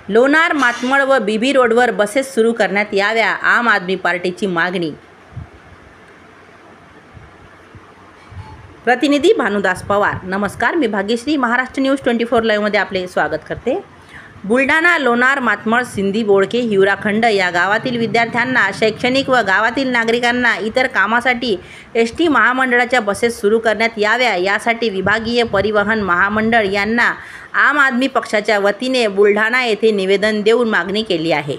लोणार, मातमळ व बीबी रोडवर बसेस सुरू करण्यात याव्या, आम आदमी पार्टीची मागणी. प्रतिनिधी भानुदास पवार. नमस्कार, मी भाग्यश्री. महाराष्ट्र न्यूज 24 लाईव्हमध्ये आपले स्वागत करते. बुलढाणा, लोणार, मातमळ, सिंदी, बोडके, हिवराखंड या गावातील विद्यार्थ्यांना शैक्षणिक व गावातील नागरिकांना इतर कामासाठी एसटी महामंडळाच्या बसेस सुरू करण्यात याव्या, यासाठी विभागीय परिवहन महामंडळ यांना आम आदमी पक्षाच्या वतीने बुलढाणा येथे निवेदन देऊन मागणी केली आहे.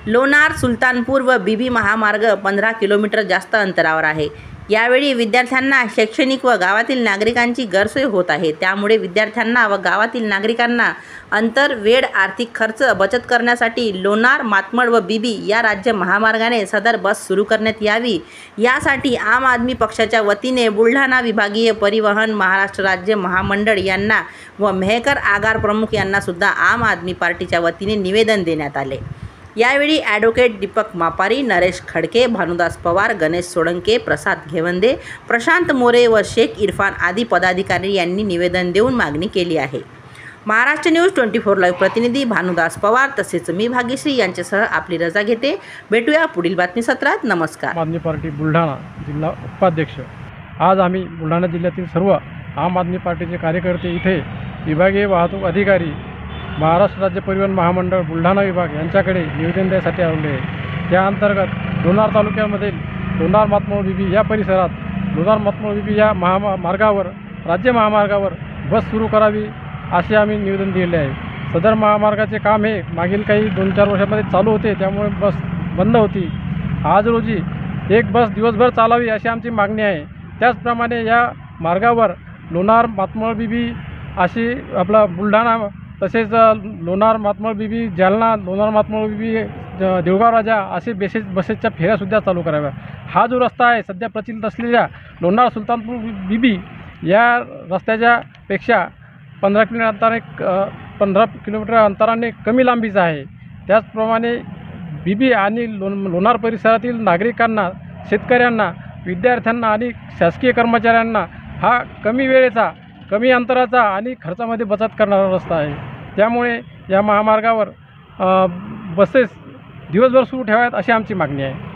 लोणार, सुलतानपूर व बीबी महामार्ग 15 किलोमीटर जास्त अंतरावर आहे. यावेळी विद्यार्थ्यांना शैक्षणिक व गावातील नागरिकांची गैरसोय होत आहे. त्यामुळे विद्यार्थ्यांना व गावातील नागरिकांना अंतर, वेळ, आर्थिक खर्च बचत करण्यासाठी लोणार, मातमळ व बीबी या राज्य महामार्गाने सदर बस सुरू करण्यात यावी, यासाठी आम आदमी पक्षाच्या वतीने बुलढाणा विभागीय परिवहन महाराष्ट्र राज्य महामंडळ यांना व मेहकर आगार प्रमुख यांना सुद्धा आम आदमी पार्टीच्या वतीने निवेदन देण्यात आले. यावेळी ॲडव्होकेट दीपक मापारी, नरेश खडके, भानुदास पवार, गणेश सोळंके, प्रसाद घेवंदे, प्रशांत मोरे व शेख इरफान आदी पदाधिकारी यांनी निवेदन देऊन मागणी केली आहे. महाराष्ट्र न्यूज 24 लाईव्ह प्रतिनिधी भानुदास पवार तसेच मी भाग्यश्री यांच्यासह आपली रजा घेते. भेटूया पुढील बातमी सत्रात. नमस्कार. आम आदमी पार्टी बुलढाणा जिल्हा उपाध्यक्ष. आज आम्ही बुलढाणा जिल्ह्यातील सर्व आम आदमी पार्टीचे कार्यकर्ते इथे विभागीय वाहतूक अधिकारी, महाराष्ट्र राज्य परिवहन महामंडळ बुलढाणा विभाग यांच्याकडे निवेदन द्यायसाठी आलेले आहे. त्या अंतर्गत लोणार तालुक्यामध्ये लोणार, मातमळ, बीबी या परिसरात लोणार, मातमळ, बीबी या महामार्गावर, राज्य महामार्गावर बस सुरू करावी असे आम्ही निवेदन दिले आहे. सदर महामार्गाचे काम हे मागील काही 2-4 वर्षामध्ये चालू होते, त्यामुळे बस बंद होती. आज रोजी एक बस दिवसभर चालावी अशी आमची मागणी आहे. त्याचप्रमाणे या मार्गावर लोणार, मातमळ, बीबी अशी आपला बुलढाणा तसेच लोणार, मातमळ, बीबी, जालना, लोणार, मातमळ, बीबी, देवगाव राजा असे बसेसच्या फेऱ्यासुद्धा चालू कराव्या. हा जो रस्ता आहे सध्या प्रचलित असलेल्या लोणार, सुलतानपूर, बीबी या रस्त्याच्या पेक्षा 15 किलोमीटर अंतराने कमी लांबीचा आहे. त्याचप्रमाणे बीबी आणि लोणार परिसरातील नागरिकांना, शेतकऱ्यांना, विद्यार्थ्यांना आणि शासकीय कर्मचाऱ्यांना हा कमी वेळेचा, कमी अंतराचा आणि खर्चामध्ये बचत करणारा रस्ता आहे. त्यामुळे या महामार्गावर बसेस दिवसभर सुरू ठेवाव्यात अशी आमची मागणी आहे.